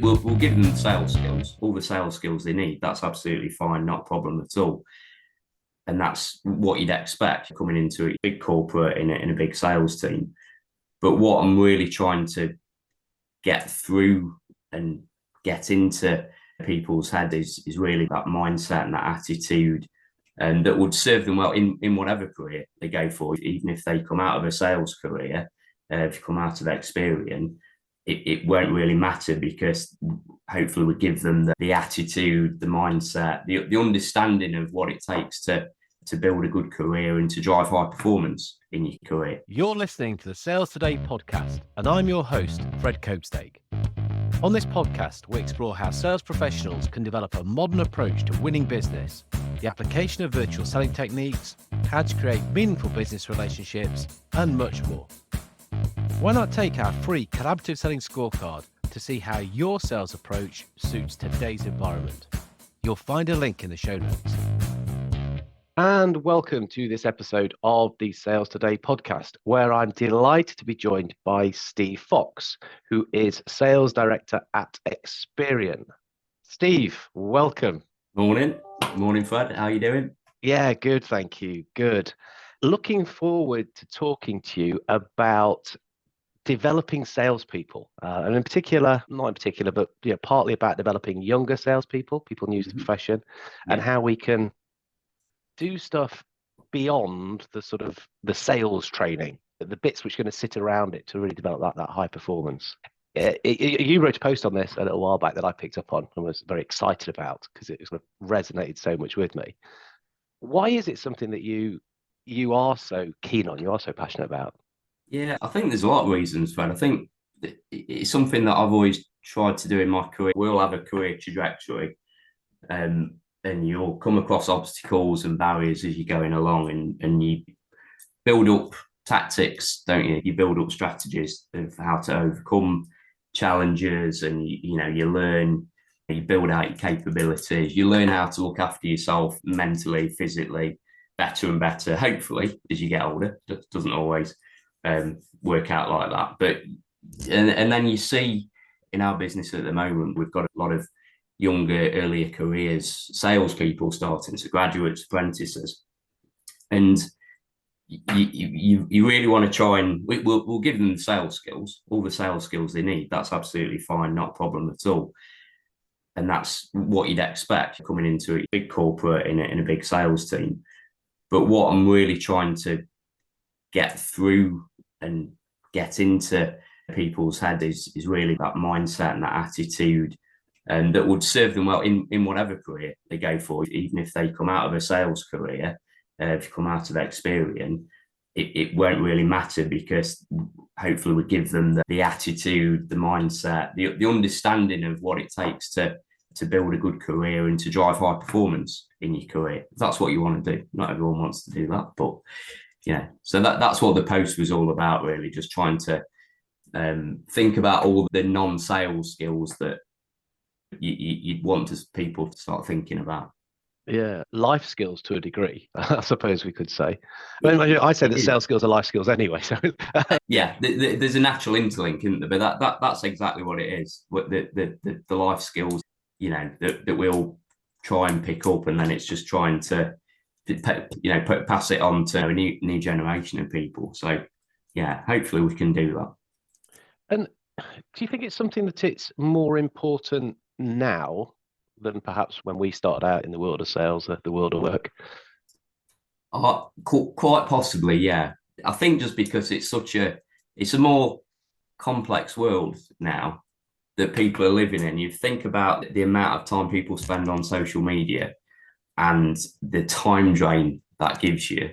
We'll give them sales skills, all the sales skills they need. That's absolutely fine, not a problem at all. And that's what you'd expect coming into a big corporate in a big sales team. But what I'm really trying to get through and get into people's head is really that mindset and that attitude, and that would serve them well in whatever career they go for. Even if they come out of a sales career, if you come out of Experian, it won't really matter, because hopefully we give them the attitude, the mindset, the understanding of what it takes to build a good career and to drive high performance in your career. You're listening to the Sales Today podcast, and I'm your host, Fred Copestake. On this podcast, we explore how sales professionals can develop a modern approach to winning business, the application of virtual selling techniques, how to create meaningful business relationships, and much more. Why not take our free collaborative selling scorecard to see how your sales approach suits today's environment? You'll find a link in the show notes. And welcome to this episode of the Sales Today podcast, where I'm delighted to be joined by Steve Fox, who is Sales Director at Experian. Steve, welcome. Morning, Fred. How are you doing? Yeah, good, thank you. Good. Looking forward to talking to you about developing salespeople, and in particular, not in particular, but partly about developing younger salespeople, people new to the profession, and how we can do stuff beyond the sort of the sales training, the bits which are going to sit around it to really develop that high performance. You wrote a post on this a little while back that I picked up on and was very excited about because it sort of resonated so much with me. Why is it something that you are so keen on, you are so passionate about? Yeah, I think there's a lot of reasons, Fred. I think it's something that I've always tried to do in my career. We all have a career trajectory, and you'll come across obstacles and barriers as you're going along, and you build up tactics, don't you? You build up strategies of how to overcome challenges, and you learn, you build out your capabilities, you learn how to look after yourself mentally, physically, better and better, hopefully, as you get older. It doesn't always work out like that. But and then you see in our business at the moment, we've got a lot of younger, earlier careers, salespeople starting, so graduates, apprentices, and you really want to try and we'll give them the sales skills, all the sales skills they need. That's absolutely fine, not a problem at all. And that's what you'd expect coming into a big corporate in a big sales team. But what I'm really trying to get through and get into people's head is really that mindset and that attitude, and that would serve them well in whatever career they go for. Even if they come out of a sales career, if you come out of Experian, it won't really matter, because hopefully we give them the attitude, the mindset, the understanding of what it takes to build a good career and to drive high performance in your career. That's what you want to do. Not everyone wants to do that, but so that's what the post was all about, really, just trying to think about all the non-sales skills that you'd want people to start thinking about. Yeah, life skills to a degree, I suppose we could say. I say that sales skills are life skills anyway. So yeah, there's a natural interlink, isn't there? But that's exactly what it is. What the life skills, that we'll try and pick up, and then it's just trying to pass it on to a new generation of people. So yeah, hopefully we can do that. And do you think it's something that it's more important now than perhaps when we started out in the world of sales, the world of work? Quite possibly, yeah. I think just because it's a more complex world now that people are living in. You think about the amount of time people spend on social media and the time drain that gives you,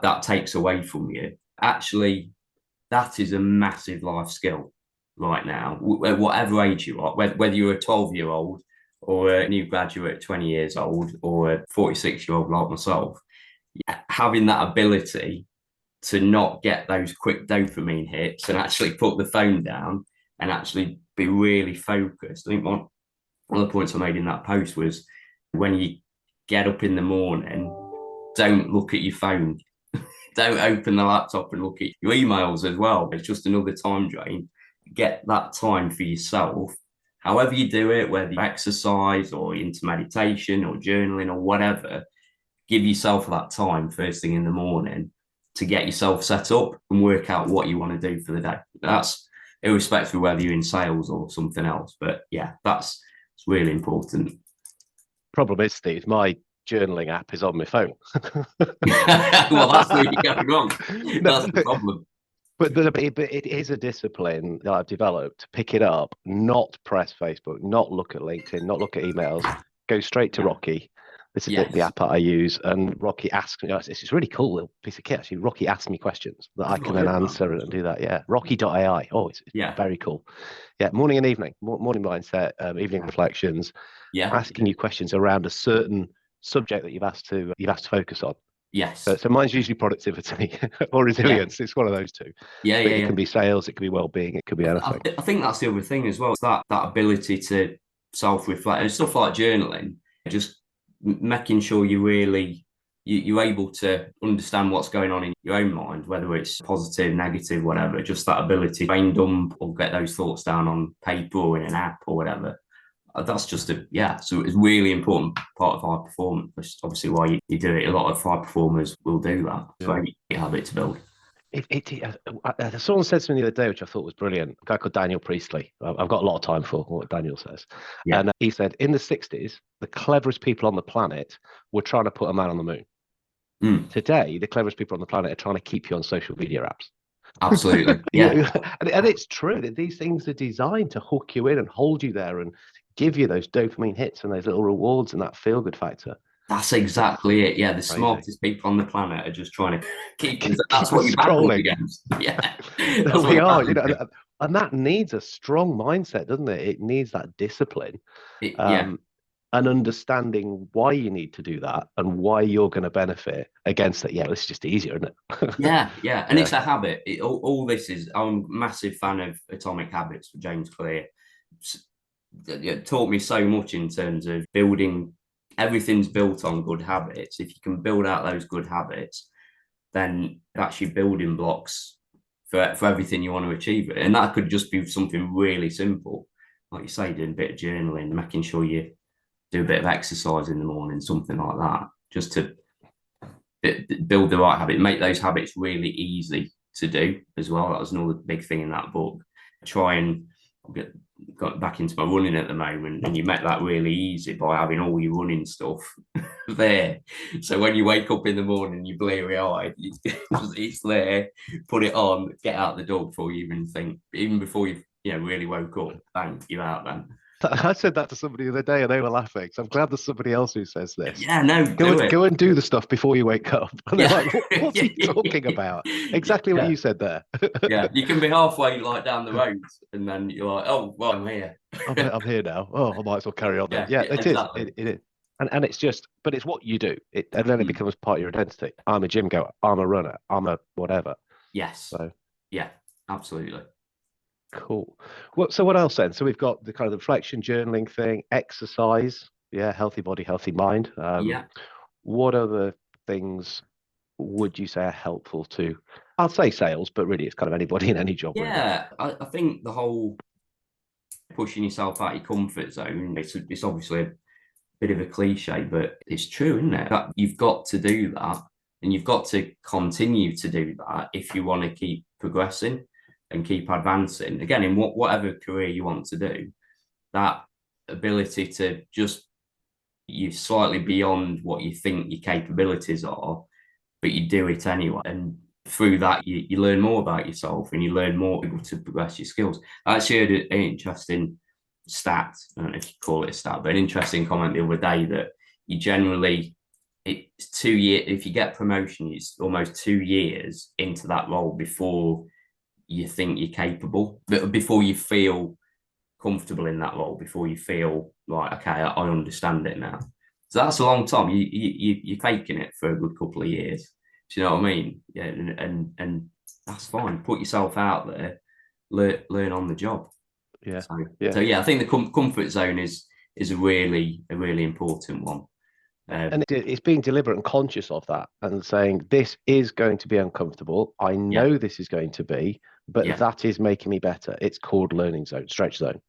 that takes away from you. Actually, that is a massive life skill right now, at whatever age you are, whether you're a 12-year-old or a new graduate 20 years old or a 46-year-old like myself. Having that ability to not get those quick dopamine hits and actually put the phone down and actually be really focused. I think one of the points I made in that post was, when you get up in the morning, don't look at your phone. Don't open the laptop and look at your emails as well. It's just another time drain. Get that time for yourself. however you do it, whether you exercise or into meditation or journaling or whatever, give yourself that time first thing in the morning to get yourself set up and work out what you want to do for the day. That's irrespective of whether you're in sales or something else. But yeah, it's really important. Problem is, Steve, my journaling app is on my phone. Well, that's where you're going wrong. That's the problem. But it is a discipline that I've developed to pick it up, not press Facebook, not look at LinkedIn, not look at emails, go straight to Rocky. This is the app that I use. And Rocky asks me, it's a really cool little piece of kit, actually. Rocky asks me questions that I can then answer and do that. Yeah. Rocky.ai. Oh, it's very cool. Yeah. Morning and evening, morning mindset, evening reflections, asking you questions around a certain subject that you've asked to focus on. Yes. So mine's usually productivity or resilience. It's one of those two. It can be sales, it could be well-being, it could be anything. I think that's the other thing as well. It's that ability to self-reflect and stuff like journaling, just making sure you're able to understand what's going on in your own mind, whether it's positive, negative, whatever. Just that ability to brain dump or get those thoughts down on paper or in an app or whatever. That's just so it's a really important part of high performance. That's obviously why you do it. A lot of high performers will do that. It's a great habit to build. Someone said to me the other day, which I thought was brilliant, a guy called Daniel Priestley. I've got a lot of time for what Daniel says. And he said, in the 60s, the cleverest people on the planet were trying to put a man on the moon. Today, the cleverest people on the planet are trying to keep you on social media apps. Absolutely. Yeah. And it's true that these things are designed to hook you in and hold you there and give you those dopamine hits and those little rewards and that feel-good factor. That's exactly it. Yeah, the smartest people on the planet are just trying to keep that's what you're battling against. Yeah, we are. And that needs a strong mindset, doesn't it? It needs that discipline, and understanding why you need to do that and why you're going to benefit against it. Yeah, it's just easier, isn't it? Yeah, and it's a habit. All this is. I'm a massive fan of Atomic Habits for James Clear. It taught me so much in terms of building. Everything's built on good habits. If you can build out those good habits, then that's your building blocks for everything you want to achieve. And that could just be something really simple, like you say, doing a bit of journaling, making sure you do a bit of exercise in the morning, something like that, just to build the right habit, make those habits really easy to do as well. That was another big thing in that book. Try and got back into my running at the moment, and you make that really easy by having all your running stuff there. So when you wake up in the morning, you're bleary eyed, it's there, put it on, get out the door before you even think, even before you've really woke up, bang, you're out then. I said that to somebody the other day and they were laughing. So I'm glad there's somebody else who says this. Yeah, no, go and do the stuff before you wake up. And they're like, what's he talking about? Exactly what you said there. Yeah, you can be halfway down the road and then you're like, oh, well, I'm here. I'm here now. Oh, I might as well carry on then. Yeah, it exactly. It is. And it's just, but it's what you do. And then it becomes part of your identity. I'm a gym goer. I'm a runner. I'm a whatever. Yes. So yeah, absolutely. Cool. Well, so what else then? So we've got the kind of reflection, journaling thing, exercise. Yeah, healthy body, healthy mind. What other things would you say are helpful to? I'll say sales, but really it's kind of anybody in any job. Yeah, really. I think the whole pushing yourself out of your comfort zone, it's obviously a bit of a cliche, but it's true, isn't it? That you've got to do that, and you've got to continue to do that if you want to keep progressing and keep advancing. Again, in whatever career you want to do, that ability to just, you're slightly beyond what you think your capabilities are, but you do it anyway. And through that, you learn more about yourself and you learn more to progress your skills. I actually heard an interesting stat, I don't know if you call it a stat, but an interesting comment the other day that you generally, it's 2 years, if you get promotion, it's almost 2 years into that role before you think you're capable, but before you feel comfortable in that role, before you feel like, okay, I understand it now. So that's a long time. You're faking it for a good couple of years. Do you know what I mean? Yeah, and that's fine. Put yourself out there, learn on the job. Yeah. So I think the comfort zone is a really important one. And it's being deliberate and conscious of that and saying, this is going to be uncomfortable. I know this is going to be, but that is making me better. It's called learning zone, stretch zone.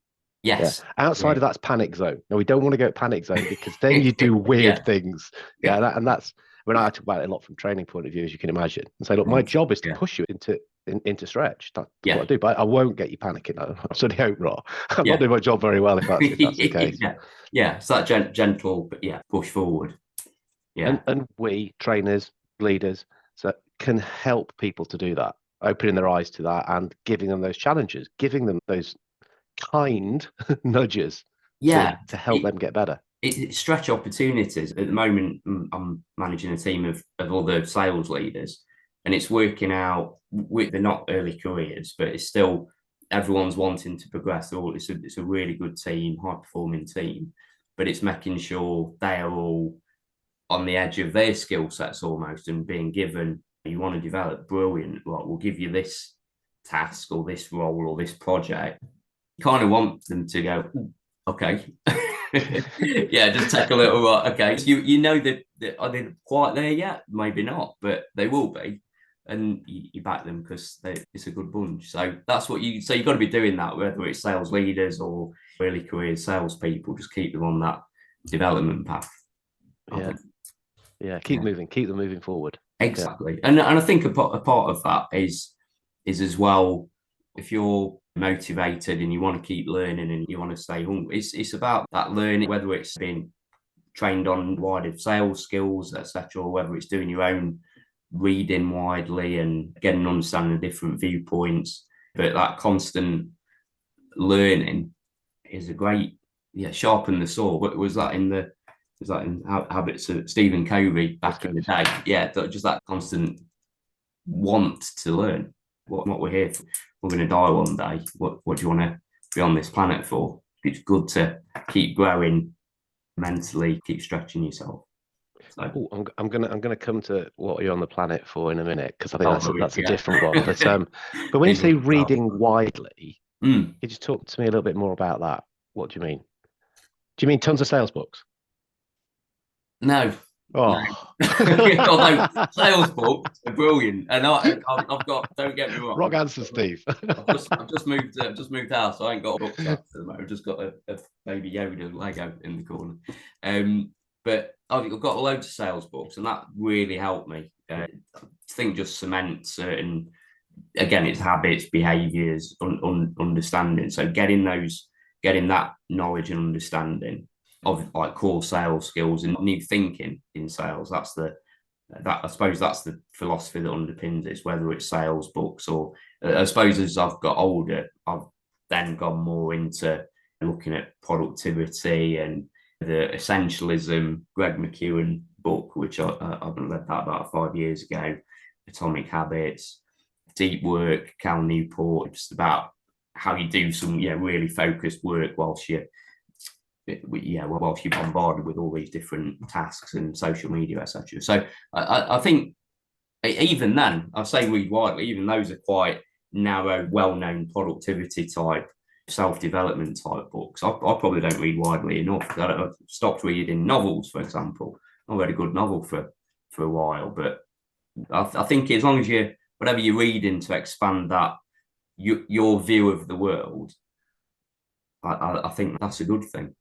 Yes. Outside of that's panic zone. No, we don't want to go panic zone because then you do weird things. That's when I talk about it a lot from training point of view, as you can imagine, and say, look, my job is to push you into stretch. That's what I do, but I won't get you panicking. I certainly hope not. I'm not doing my job very well if that's the case. It's that gentle, but push forward. And we trainers, leaders, so can help people to do that, opening their eyes to that and giving them those challenges, giving them those kind nudges to help them get better. It's stretch opportunities. At the moment, I'm managing a team of other sales leaders, and it's working out. They're not early careers, but it's still everyone's wanting to progress. It's a really good team, high performing team, but it's making sure they are all on the edge of their skill sets almost, and being given, you want to develop, brilliant, right, we'll give you this task or this role or this project. You kind of want them to go, okay. Just take a little right. Okay, so you know that are they quite there yet? Maybe not, but they will be, and you back them because it's a good bunch. So that's what you've got to be doing that, whether it's sales leaders or early career salespeople. Just keep them on that development path. Keep them moving forward. Exactly, and I think a part of that is as well, if you're motivated and you want to keep learning and you want to stay hungry, it's about that learning, whether it's being trained on wider sales skills, etc., or whether it's doing your own reading widely and getting an understanding of different viewpoints. But that constant learning is a great sharpen the saw. But was that in Habits of Stephen Covey back in the day? Just that constant want to learn. What we're here for. We're going to die one day. What do you want to be on this planet for? It's good to keep growing mentally, keep stretching yourself. So, I'm gonna come to what you're on the planet for in a minute, because I think that's a different one. But when you say reading widely, could you talk to me a little bit more about that? What do you mean? Do you mean tons of sales books? No. Oh, although sales books are brilliant, and I've got. Don't get me wrong. Wrong answer, Steve. I've just moved house, so I ain't got a book at the moment. I've just got a baby Yoda Lego in the corner. But I've got loads of sales books, and that really helped me. I think just cement certain. Again, it's habits, behaviours, understanding. So getting that knowledge and understanding of like core sales skills and new thinking in sales. I suppose that's the philosophy that underpins it, whether it's sales books or I suppose as I've got older, I've then gone more into looking at productivity and the Essentialism, Greg McKeown book, which I've read that about 5 years ago, Atomic Habits, Deep Work, Cal Newport, just about how you do some really focused work whilst you're bombarded with all these different tasks and social media, etc. So I think even then, I say read widely, even those are quite narrow, well-known productivity type, self-development type books. I probably don't read widely enough. I've stopped reading novels, for example. I read a good novel for a while, but I think as long as whatever you're reading to expand that your view of the world, I think that's a good thing.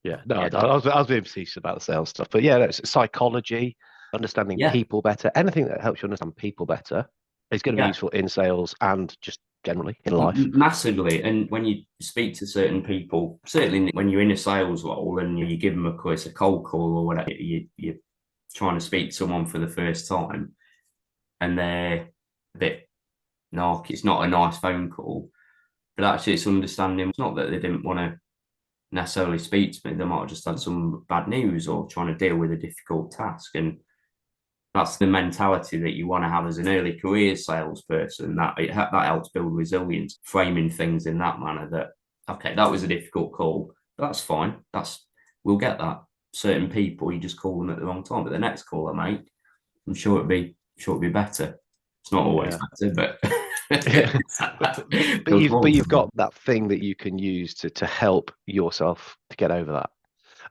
I was being facetious about the sales stuff, but it's psychology, understanding people better. Anything that helps you understand people better is going to be useful in sales and just generally in life. Massively. And when you speak to certain people, certainly when you're in a sales role and you give them a cold call or whatever, you're trying to speak to someone for the first time and they're a bit narky. It's not a nice phone call, but actually it's understanding. It's not that they didn't want to necessarily speak to me. They might have just had some bad news or trying to deal with a difficult task. And that's the mentality that you want to have as an early career salesperson. That helps build resilience, framing things in that manner that, okay, that was a difficult call, but that's fine. We'll get that. Certain people, you just call them at the wrong time, but the next call I make, I'm sure it'd be better. It's not always better, but but you've got that thing that you can use to help yourself to get over that.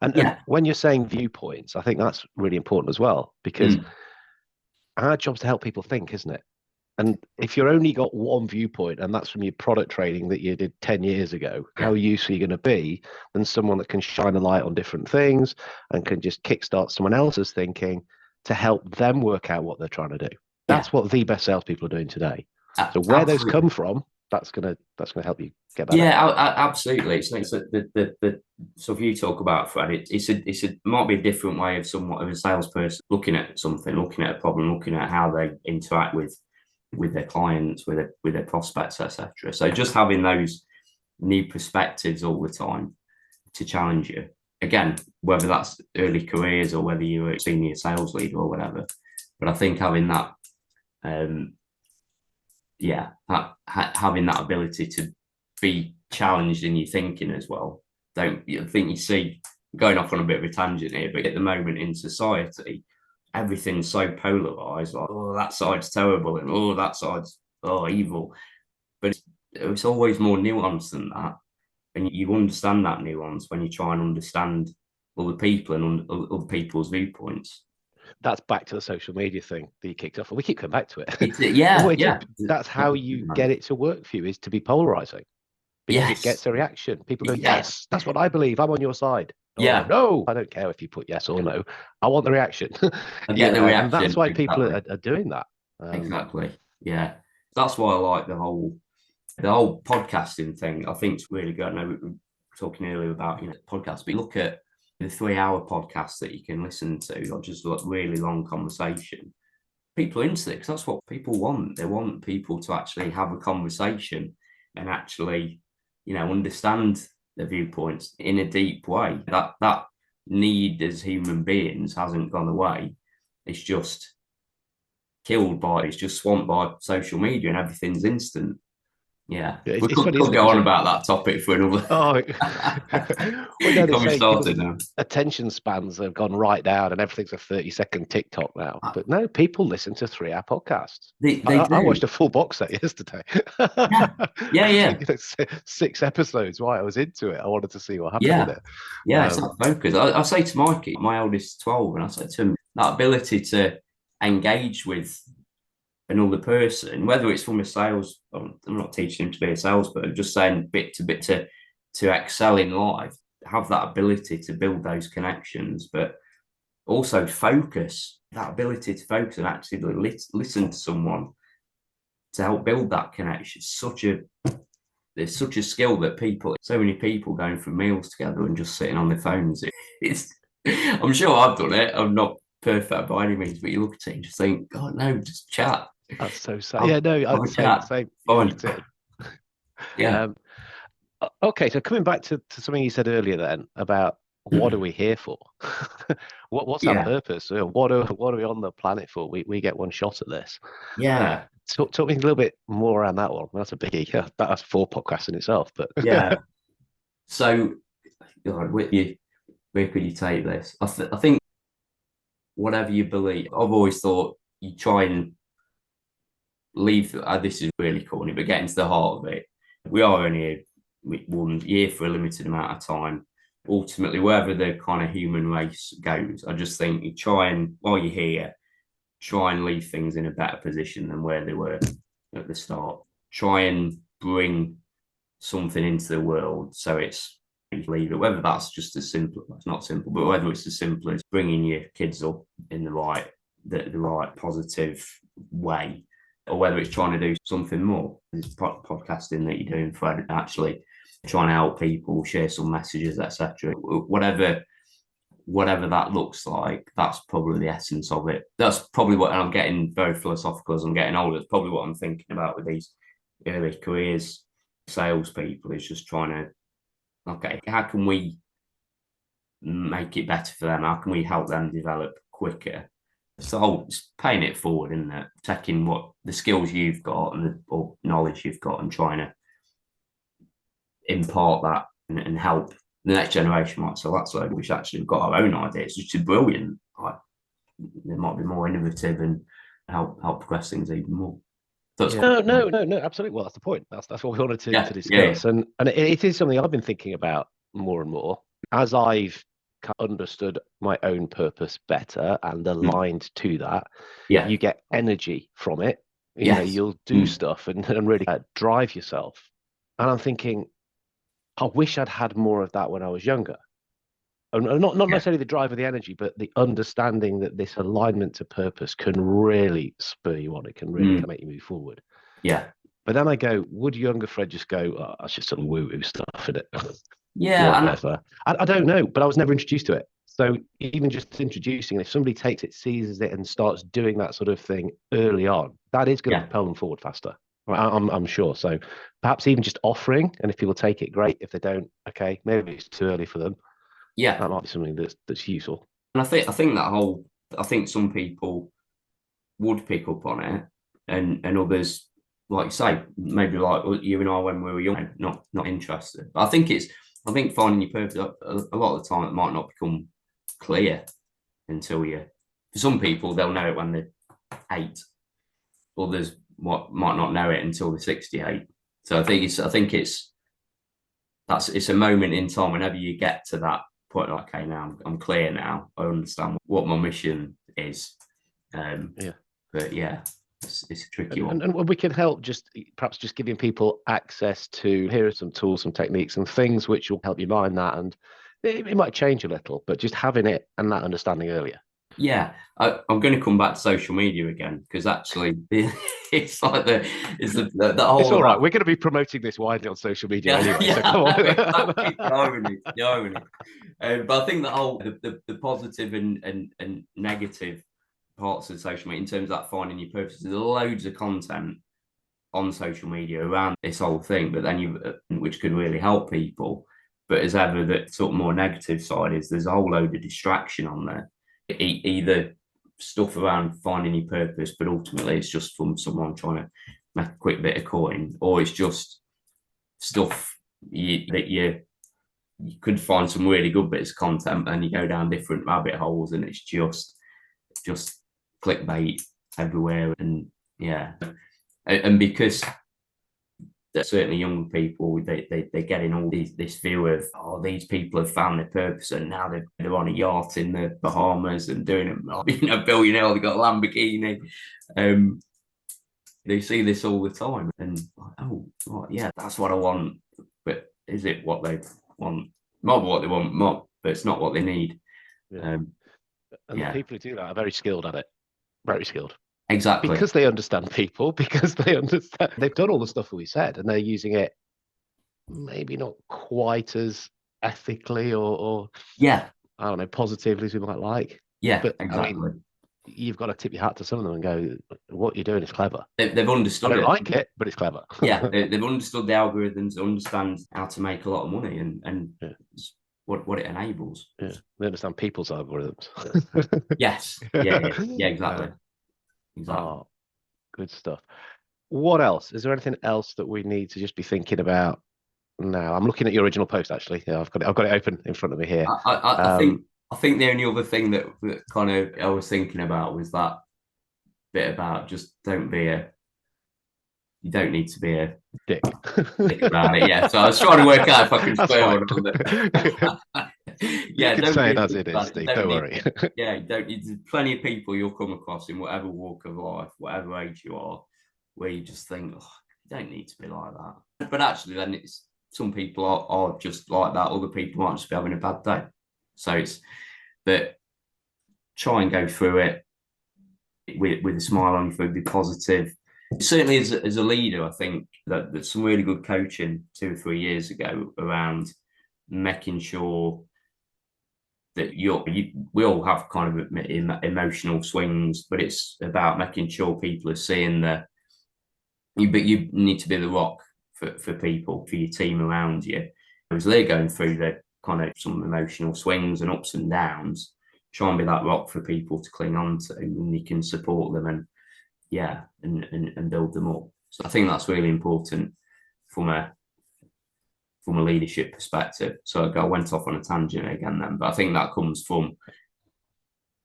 And when you're saying viewpoints, I think that's really important as well, because our job's to help people think, isn't it? And if you're only got one viewpoint, and that's from your product training that you did 10 years ago, how useful are you going to be than someone that can shine a light on different things and can just kickstart someone else's thinking to help them work out what they're trying to do? That's what the best salespeople are doing today. So where those come from, that's gonna help you get better. Yeah, absolutely. It's like so if you talk about Fred, it might be a different way of somewhat of a salesperson looking at something, looking at a problem, looking at how they interact with their clients, with their prospects, etc. So just having those new perspectives all the time to challenge you. Again, whether that's early careers or whether you're a senior sales leader or whatever. But I think having that having that ability to be challenged in your thinking as well. I think you see, going off on a bit of a tangent here, but at the moment in society, everything's so polarized, like, oh, that side's terrible and oh, that side's evil. But it's always more nuanced than that. And you understand that nuance when you try and understand other people and other people's viewpoints. That's back to the social media thing that you kicked off. We keep coming back to it. Yeah. That's how you get it to work for you, is to be polarizing. Because it gets a reaction. People go, yes, that's what I believe. I'm on your side. No, I don't care if you put yes or no. I want the reaction. I get the reaction. And that's why people are doing that. Exactly. Yeah. That's why I like the whole podcasting thing. I think it's really good. I know we were talking earlier about podcasts, but look at the 3-hour podcast that you can listen to, or just like really long conversation. People are into it because that's what people want. They want people to actually have a conversation and actually, understand the viewpoints in a deep way. That need as human beings hasn't gone away. It's just it's just swamped by social media and everything's instant. Yeah, we could go on about that topic for another. Attention spans have gone right down, and everything's a 30-second TikTok now. But no, people listen to 3-hour podcasts. I watched a full box set yesterday. Yeah. 6 episodes. Why? I was into it. I wanted to see what happened in it. It's that focus. I say to Mikey, my eldest is 12, and I say to him, that ability to engage with another person, whether it's from a sales, I'm not teaching him to be a salesperson, just saying bit to bit to excel in life, have that ability to build those connections, but also that ability to focus and actually listen to someone to help build that connection. There's such a skill that so many people going for meals together and just sitting on their phones. I'm sure I've done it. I'm not perfect by any means, but you look at it and just think, God, no, just chat. That's so sad. Same. Yeah. Okay, so coming back to something you said earlier then about what are we here for? What's our purpose? What are we on the planet for? We get one shot at this. Yeah. Talk me a little bit more around that one. That's a biggie. That's 4 podcasts in itself. But yeah. So, God, where could you take this? I think whatever you believe, I've always thought you try and leave. This is really corny, but get into the heart of it. We are only 1 year for a limited amount of time. Ultimately, wherever the kind of human race goes, I just think you try and, while you're here, try and leave things in a better position than where they were at the start. Try and bring something into the world so it's leave it, whether that's just as simple, it's not simple, but whether it's as simple as bringing your kids up in the right positive way, or whether it's trying to do something more. This podcasting that you're doing, Fred, actually trying to help people, share some messages, etc. Whatever that looks like, that's probably the essence of it. That's probably what, and I'm getting very philosophical as I'm getting older. It's probably what I'm thinking about with these early careers salespeople, is just trying to, okay, how can we make it better for them? How can we help them develop quicker? So it's paying it forward, isn't it? Taking what the skills you've got or knowledge you've got and trying to impart that and help the next generation. Like, so that's like, we've actually got our own ideas, which is brilliant. Like, they might be more innovative and help progress things even more. No, absolutely. Well, that's the point. That's what we wanted to discuss. And it is something I've been thinking about more and more as I've understood my own purpose better and aligned to that. You get energy from it, Yes. You'll do stuff and really drive yourself. And I'm thinking, I wish I'd had more of that when I was younger. And not Yeah. necessarily the drive or the energy, but the understanding that this alignment to purpose can really spur you on. It can really Mm. kind of make you move forward. Yeah. But then I go, would younger Fred just go, oh, that's just some woo-woo stuff in it? Yeah. And Whatever. I don't know, but I was never introduced to it. So even just introducing, if somebody takes it, seizes it, and starts doing that sort of thing early on, that is going to yeah. propel them forward faster. I'm sure. So perhaps even just offering, and if people take it, great. If they don't, okay, maybe it's too early for them. Yeah. That might be something that's useful. And I think some people would pick up on it, and others, like you say, maybe like you and I when we were young, not interested. But I think finding your purpose a lot of the time it might not become clear until you. For some people, they'll know it when they're 8. Others might not know it until they're 68. So I think it's a moment in time whenever you get to that point, like, okay, now I'm clear now. I understand what my mission is. Yeah. But yeah, it's a tricky one. And we can help just perhaps just giving people access to, here are some tools, some techniques, and things which will help you mind that. And it might change a little, but just having it and that understanding earlier. Yeah, I'm going to come back to social media again because actually, it's like the whole. It's all right. We're going to be promoting this widely on social media anyway. So come on. Exactly. The irony. But I think the positive and negative parts of social media in terms of that finding your purpose. There's loads of content on social media around this whole thing, but then which could really help people. But as ever, that sort of more negative side is there's a whole load of distraction on there. Either stuff around finding your purpose, but ultimately it's just from someone trying to make a quick bit of coin, or it's just stuff that you could find some really good bits of content and you go down different rabbit holes and it's just clickbait everywhere. And yeah, and because certainly young people, they're getting all this view of, oh, these people have found their purpose and now they're on a yacht in the Bahamas and doing it, billionaire, they've got a Lamborghini. They see this all the time and, oh, yeah, that's what I want. But is it what they want? Not what they want, but it's not what they need. Yeah. And the people who do that are very skilled at it. Very skilled. Exactly. Because they understand people, because they understand, they've done all the stuff that we said, and they're using it maybe not quite as ethically or I don't know, positively as we might like. Yeah, but exactly. I mean, you've got to tip your hat to some of them and go, what you're doing is clever. They've understood I don't like it, but it's clever. Yeah, they've understood the algorithms, understand how to make a lot of money and what it enables. Yeah, they understand people's algorithms. Yes. Yeah, exactly. Exactly. Oh, good stuff. What else? Is there anything else that we need to just be thinking about now? I'm looking at your original post actually. Yeah, I've got it open in front of me here. I think the only other thing that kind of I was thinking about was that bit about just you don't need to be a dick about it. Yeah, so I was trying to work out if I could spell it on it. Yeah, you can say it as it is, Steve. Don't worry. Yeah, there's plenty of people you'll come across in whatever walk of life, whatever age you are, where you just think, oh, you don't need to be like that. But actually, then it's some people are just like that. Other people might just be having a bad day. So it's that try and go through it with a smile on your face, be positive. Certainly, as a leader, I think that there's some really good coaching 2 or 3 years ago around making sure that we all have kind of emotional swings, but it's about making sure people are seeing but you need to be the rock for people, for your team around you. As they're going through the kind of some emotional swings and ups and downs, try and be that rock for people to cling on to, and you can support them and build them up. So I think that's really important from a leadership perspective. So I went off on a tangent again then, but I think that comes from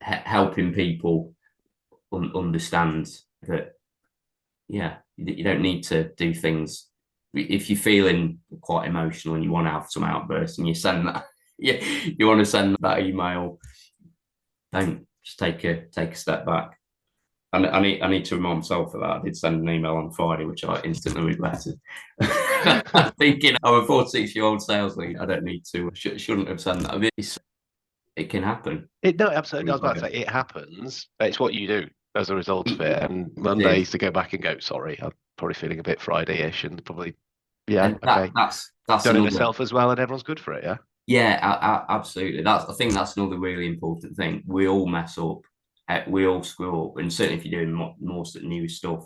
helping people understand that, you don't need to do things. If you're feeling quite emotional and you want to have some outbursts and you send that, you want to send that email, don't just take a step back. I need to remind myself of that. I did send an email on Friday, which I instantly regretted. Thinking I'm a 46-year-old sales lead. I don't need to. Shouldn't have sent that. I mean, it can happen. No, absolutely. I was about to say it happens. It's what you do as a result of it. And Mondays to go back and go, sorry, I'm probably feeling a bit Friday-ish, and probably, okay. That's done it myself as well, and everyone's good for it. Yeah. Yeah, absolutely. I think that's another really important thing. We all mess up. We all screw up, and certainly if you're doing most of the new stuff,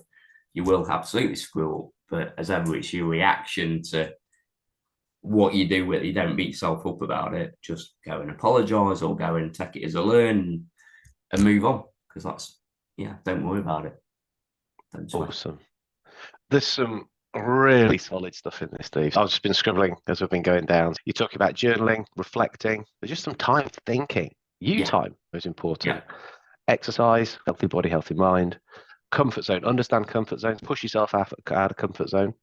you will absolutely screw up. But as ever, it's your reaction to what you do with it. You don't beat yourself up about it. Just go and apologise, or go and take it as a learn and move on. Because don't worry about it. Awesome. There's some really solid stuff in this, Steve. I've just been scribbling as we've been going down. You're talking about journaling, reflecting. There's just some time thinking. Time is important. Yeah. Exercise, healthy body, healthy mind. Comfort zone, understand comfort zones. Push yourself out of comfort zone.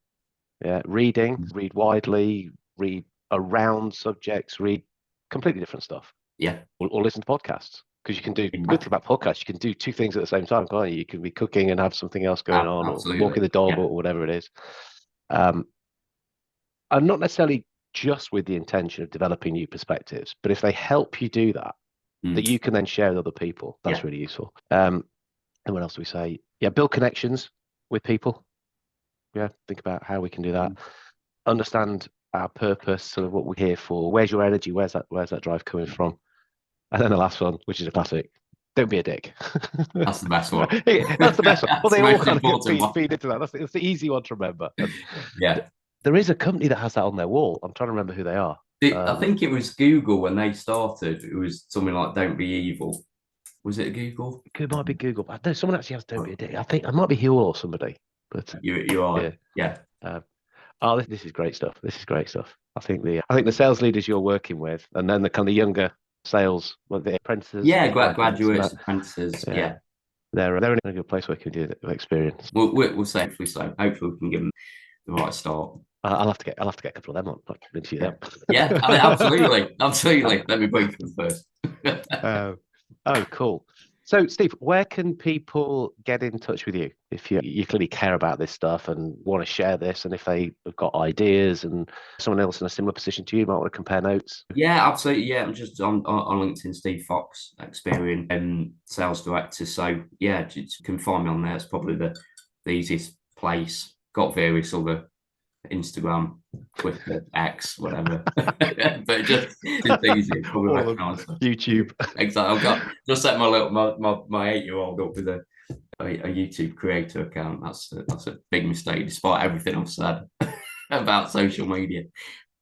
Yeah. Reading, read widely, read around subjects, read completely different stuff. Yeah. Or listen to podcasts. Because you can do, good thing about podcasts, you can do two things at the same time, can't you? You can be cooking and have something else going on, or walking the dog, or whatever it is. And not necessarily just with the intention of developing new perspectives, but if they help you do that, that you can then share with other people, that's really useful. And what else do we say? Yeah, build connections with people. Yeah, think about how we can do that. Understand our purpose, sort of what we're here for. Where's your energy? Where's that drive coming from? And then the last one, which is a classic, don't be a dick. That's the best one. That's the best one. Well, they all kind of feed into that. It's the easy one to remember. There is a company that has that on their wall. I'm trying to remember who they are. I think it was Google when they started. It was something like "Don't be evil." Was it Google? It might be Google. But no, someone actually has "Don't be a dick." I think it might be Huel or somebody. But you are. Yeah. This is great stuff. This is great stuff. I think the sales leaders you're working with, and then the kind of younger sales, the apprentices. Yeah, graduates, apprentices. Yeah. They're in a good place where you can do the experience. We'll say hopefully so. Hopefully we can give them the right start. I'll have to get a couple of them on. I can interview them. Yeah, I mean, absolutely. Let me bring them first. Cool. So, Steve, where can people get in touch with you if you clearly care about this stuff and want to share this, and if they've got ideas and someone else in a similar position to you might want to compare notes? Yeah, absolutely. Yeah, I'm just on LinkedIn, Steve Fox, Experian, sales director. So yeah, you can find me on there. It's probably the easiest place. Got various other Instagram, Twitter, X, whatever. But just easy. YouTube. Exactly. I've got just set my 8-year-old up with a YouTube creator account. That's a big mistake, despite everything I've said about social media.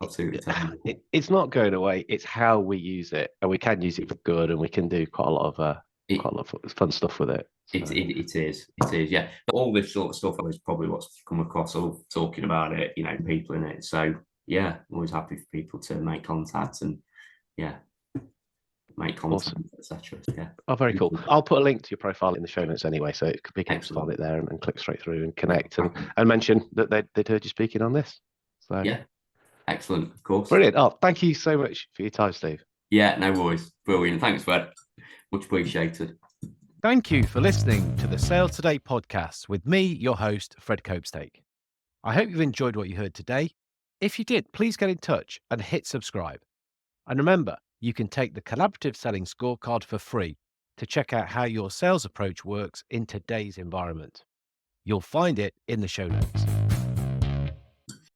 Absolutely terrible. It's not going away. It's how we use it, and we can use it for good, and we can do quite a lot of fun stuff with it. So. It is, yeah. All this sort of stuff is probably what's come across all talking about it, people in it. So yeah, always happy for people to make contact and make content, etc. Yeah. Oh, very cool. I'll put a link to your profile in the show notes anyway, so people can find it there and click straight through and connect and mention that they'd heard you speaking on this. So yeah, excellent, of course. Brilliant. Oh, thank you so much for your time, Steve. Yeah, no worries. Brilliant. Thanks, Fred. Much appreciated. Thank you for listening to the Sales Today podcast with me, your host, Fred Copestake. I hope you've enjoyed what you heard today. If you did, please get in touch and hit subscribe. And remember, you can take the Collaborative Selling Scorecard for free to check out how your sales approach works in today's environment. You'll find it in the show notes.